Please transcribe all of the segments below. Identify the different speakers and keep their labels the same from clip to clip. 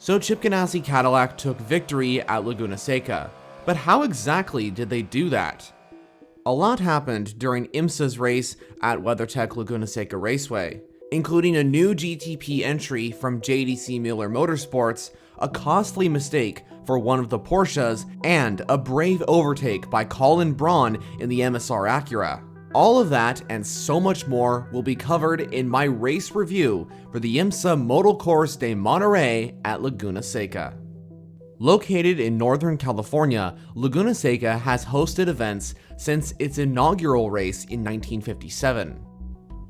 Speaker 1: So Chip Ganassi Cadillac took victory at Laguna Seca. But how exactly did they do that? A lot happened during IMSA's race at WeatherTech Laguna Seca Raceway, including a new GTP entry from JDC Miller Motorsports, a costly mistake for one of the Porsches, and a brave overtake by Colin Braun in the MSR Acura. All of that and so much more will be covered in my race review for the IMSA Motul Corse de Monterey at Laguna Seca. Located in Northern California, Laguna Seca has hosted events since its inaugural race in 1957.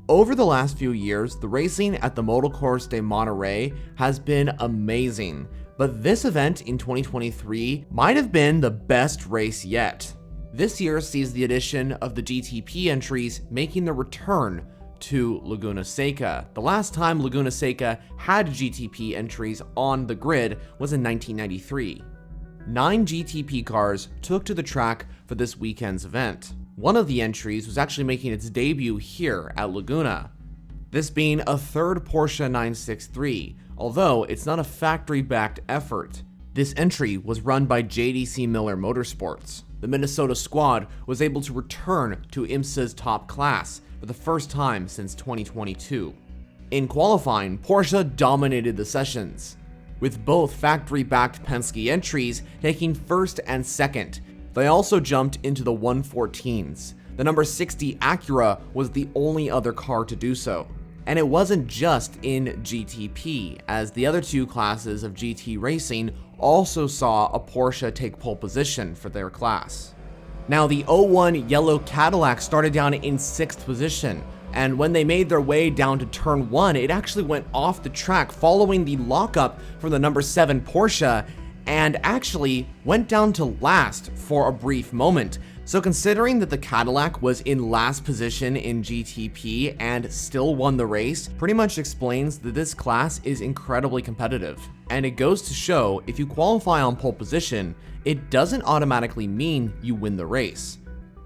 Speaker 1: Over the last few years, the racing at the Motul Corse de Monterey has been amazing, but this event in 2023 might have been the best race yet. This year sees the addition of the GTP entries making the return to Laguna Seca. The last time Laguna Seca had GTP entries on the grid was in 1993. 9 GTP cars took to the track for this weekend's event. One of the entries was actually making its debut here at Laguna, this being a third Porsche 963, although it's not a factory-backed effort. This entry was run by JDC Miller Motorsports. The Minnesota squad was able to return to IMSA's top class for the first time since 2022. In qualifying, Porsche dominated the sessions, with both factory-backed Penske entries taking first and second. They also jumped into the 114s. The number 60 Acura was the only other car to do so. And it wasn't just in GTP, as the other two classes of GT racing also saw a Porsche take pole position for their class. Now, the 01 yellow Cadillac started down in 6th position, and when they made their way down to turn 1, it actually went off the track following the lockup from the number 7 Porsche, and actually went down to last for a brief moment. So considering that the Cadillac was in last position in GTP and still won the race, pretty much explains that this class is incredibly competitive. And it goes to show, if you qualify on pole position, it doesn't automatically mean you win the race.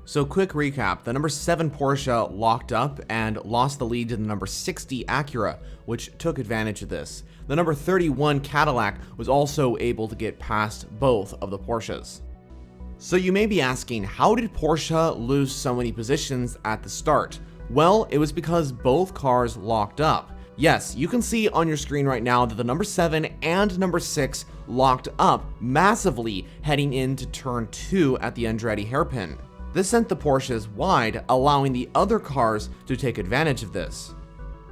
Speaker 1: So quick recap, the number 7 Porsche locked up and lost the lead to the number 60 Acura, which took advantage of this. The number 31 Cadillac was also able to get past both of the Porsches. So you may be asking, how did Porsche lose so many positions at the start? Well, it was because both cars locked up. Yes, you can see on your screen right now that the number 7 and number 6 locked up massively heading into turn 2 at the Andretti hairpin. This sent the Porsches wide, allowing the other cars to take advantage of this.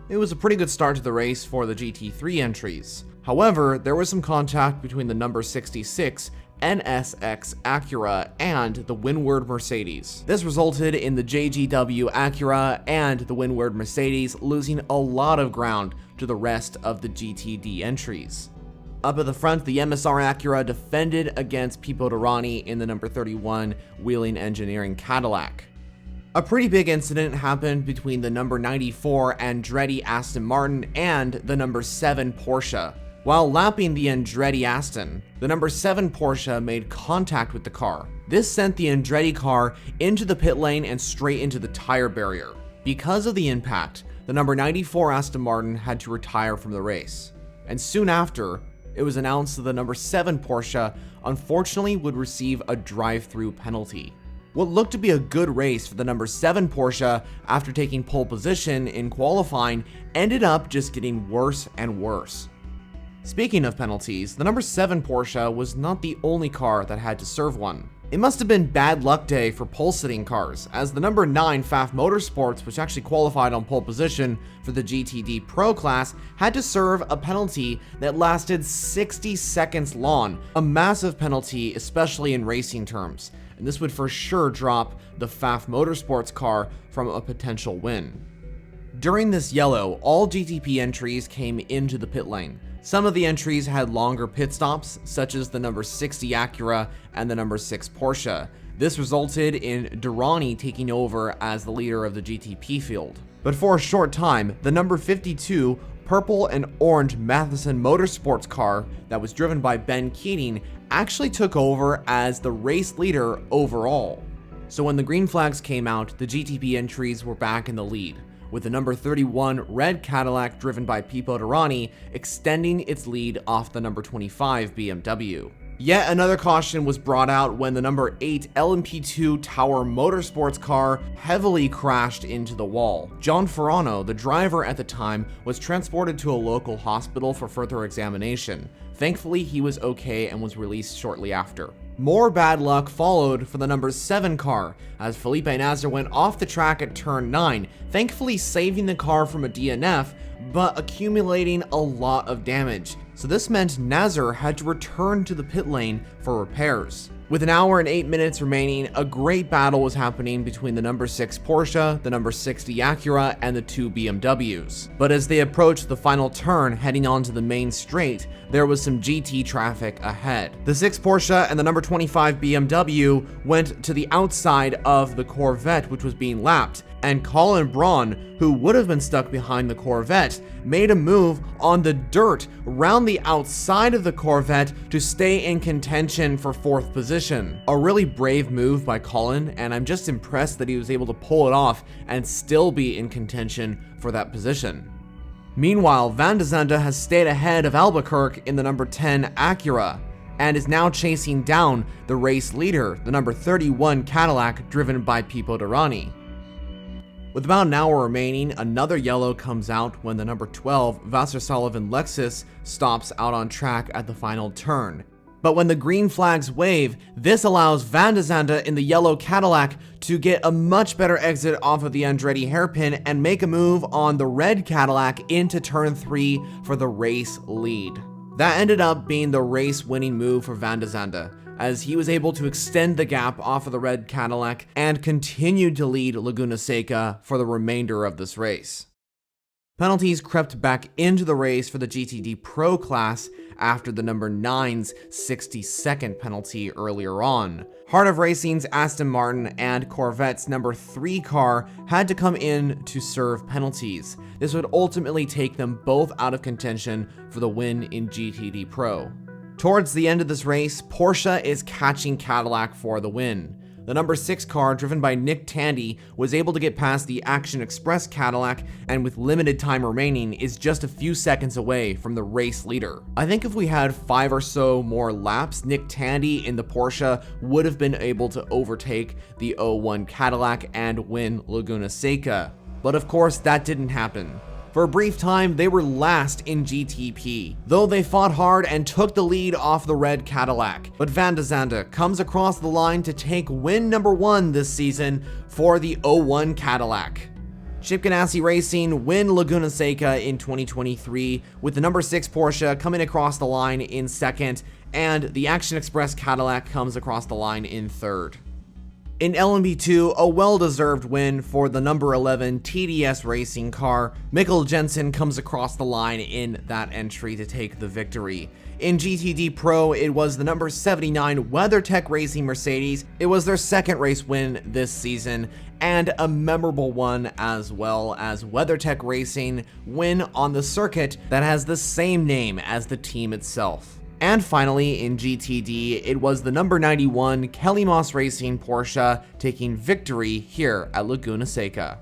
Speaker 1: It was a pretty good start to the race for the GT3 entries. However, there was some contact between the number 66 NSX Acura and the Windward Mercedes. This resulted in the JGW Acura and the Windward Mercedes losing a lot of ground to the rest of the GTD entries. Up at the front, the MSR Acura defended against Pipo Derani in the number 31 Wheeling Engineering Cadillac. A pretty big incident happened between the number 94 Andretti Aston Martin and the number 7 Porsche. While lapping the Andretti Aston, the number 7 Porsche made contact with the car. This sent the Andretti car into the pit lane and straight into the tire barrier. Because of the impact, the number 94 Aston Martin had to retire from the race. And soon after, it was announced that the number 7 Porsche unfortunately would receive a drive-through penalty. What looked to be a good race for the number 7 Porsche after taking pole position in qualifying ended up just getting worse and worse. Speaking of penalties, the number 7 Porsche was not the only car that had to serve one. It must have been bad luck day for pole-sitting cars, as the number 9 Pfaff Motorsports, which actually qualified on pole position for the GTD Pro class, had to serve a penalty that lasted 60 seconds long, a massive penalty, especially in racing terms, and this would for sure drop the Pfaff Motorsports car from a potential win. During this yellow, all GTP entries came into the pit lane. Some of the entries had longer pit stops, such as the number 60 Acura and the number 6 Porsche. This resulted in Derani taking over as the leader of the GTP field. But for a short time, the number 52 purple and orange Matheson Motorsports car that was driven by Ben Keating actually took over as the race leader overall. So when the green flags came out, the GTP entries were back in the lead. with the number 31 red Cadillac driven by Pipo Derani extending its lead off the number 25 BMW. Yet another caution was brought out when the number 8 LMP2 Tower Motorsports car heavily crashed into the wall. John Ferrano, the driver at the time, was transported to a local hospital for further examination. Thankfully, he was okay and was released shortly after. More bad luck followed for the number 7 car, as Felipe Nasr went off the track at turn 9, thankfully saving the car from a DNF, but accumulating a lot of damage. So this meant Nasr had to return to the pit lane for repairs. With an hour and 8 minutes remaining, a great battle was happening between the number 6 Porsche, the number 60 Acura, and the 2 BMWs. But as they approached the final turn heading onto the main straight, there was some GT traffic ahead. The 6 Porsche and the number 25 BMW went to the outside of the Corvette, which was being lapped, and Colin Braun, who would have been stuck behind the Corvette, made a move on the dirt round the outside of the Corvette to stay in contention for 4th position. A really brave move by Colin, and I'm just impressed that he was able to pull it off and still be in contention for that position. Meanwhile, Van de Zande has stayed ahead of Albuquerque in the number 10 Acura, and is now chasing down the race leader, the number 31 Cadillac driven by Pipo Derani. With about an hour remaining, another yellow comes out when the number 12 Vasser Sullivan Lexus stops out on track at the final turn. But when the green flags wave, this allows Van de Zande in the yellow Cadillac to get a much better exit off of the Andretti hairpin and make a move on the red Cadillac into turn 3 for the race lead. That ended up being the race winning move for Van de Zande, as he was able to extend the gap off of the red Cadillac and continued to lead Laguna Seca for the remainder of this race. Penalties crept back into the race for the GTD Pro class after the number 9's 60-second penalty earlier on. Heart of Racing's Aston Martin and Corvette's number 3 car had to come in to serve penalties. This would ultimately take them both out of contention for the win in GTD Pro. Towards the end of this race, Porsche is catching Cadillac for the win. The number 6 car, driven by Nick Tandy, was able to get past the Action Express Cadillac, and with limited time remaining, is just a few seconds away from the race leader. I think if we had 5 or so more laps, Nick Tandy in the Porsche would have been able to overtake the 01 Cadillac and win Laguna Seca. But of course, that didn't happen. For a brief time, they were last in GTP, though they fought hard and took the lead off the red Cadillac. But Van de Zande comes across the line to take win number 1 this season for the 01 Cadillac. Chip Ganassi Racing win Laguna Seca in 2023, with the number 6 Porsche coming across the line in 2nd, and the Action Express Cadillac comes across the line in 3rd. In LMP2, a well-deserved win for the number 11 TDS racing car. Mikkel Jensen comes across the line in that entry to take the victory. In GTD Pro, it was the number 79 WeatherTech Racing Mercedes. It was their 2nd race win this season, and a memorable one as well, as WeatherTech Racing win on the circuit that has the same name as the team itself. And finally, in GTD, it was the number 91 Kelly Moss Racing Porsche taking victory here at Laguna Seca.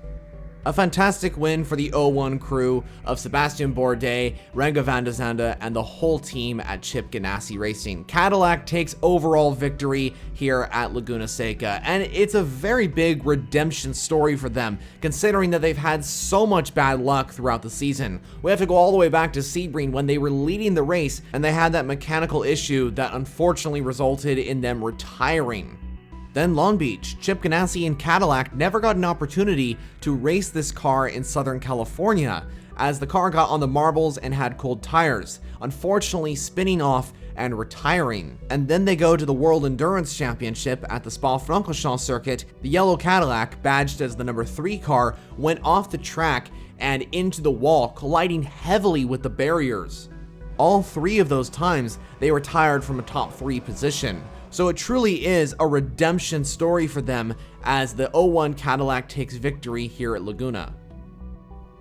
Speaker 1: A fantastic win for the 01 crew of Sebastian Bourdais, Renger van de Zande, and the whole team at Chip Ganassi Racing. Cadillac takes overall victory here at Laguna Seca, and it's a very big redemption story for them, considering that they've had so much bad luck throughout the season. We have to go all the way back to Sebring when they were leading the race, and they had that mechanical issue that unfortunately resulted in them retiring. Then Long Beach, Chip Ganassi and Cadillac never got an opportunity to race this car in Southern California, as the car got on the marbles and had cold tires, unfortunately spinning off and retiring. And then they go to the World Endurance Championship at the Spa-Francorchamps circuit. The yellow Cadillac, badged as the number 3 car, went off the track and into the wall, colliding heavily with the barriers. All 3 of those times, they retired from a top 3 position. So it truly is a redemption story for them as the 01 Cadillac takes victory here at Laguna.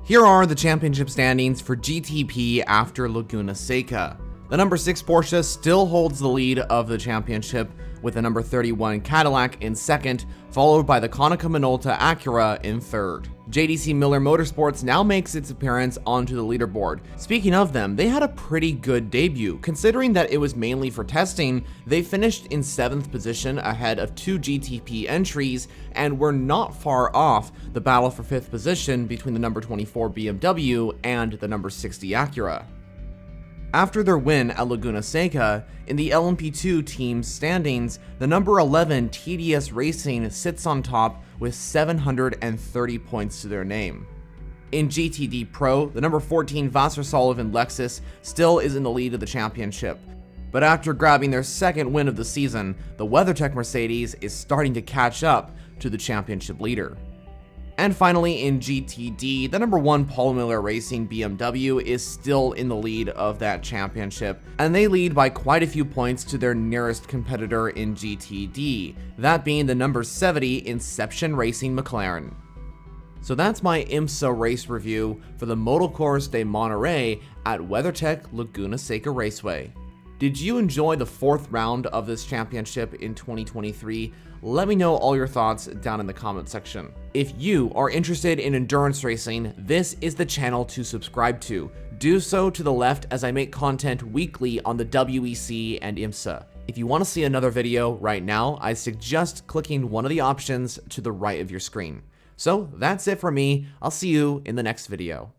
Speaker 1: Here are the championship standings for GTP after Laguna Seca. The number 6 Porsche still holds the lead of the championship, with the number 31 Cadillac in second, followed by the Konica Minolta Acura in third. JDC Miller Motorsports now makes its appearance onto the leaderboard. Speaking of them, they had a pretty good debut. Considering that it was mainly for testing, they finished in 7th position ahead of 2 GTP entries and were not far off the battle for 5th position between the number 24 BMW and the number 60 Acura. After their win at Laguna Seca, in the LMP2 team standings, the number 11 TDS Racing sits on top with 730 points to their name. In GTD Pro, the number 14 Vassar Sullivan Lexus still is in the lead of the championship. But after grabbing their second win of the season, the WeatherTech Mercedes is starting to catch up to the championship leader. And finally, in GTD, the number 1 Paul Miller Racing BMW is still in the lead of that championship, and they lead by quite a few points to their nearest competitor in GTD, that being the number 70 Inception Racing McLaren. So that's my IMSA race review for the Motul Corse de Monterey at WeatherTech Laguna Seca Raceway. Did you enjoy the 4th round of this championship in 2023? Let me know all your thoughts down in the comment section. If you are interested in endurance racing, this is the channel to subscribe to. Do so to the left as I make content weekly on the WEC and IMSA. If you want to see another video right now, I suggest clicking one of the options to the right of your screen. So that's it for me. I'll see you in the next video.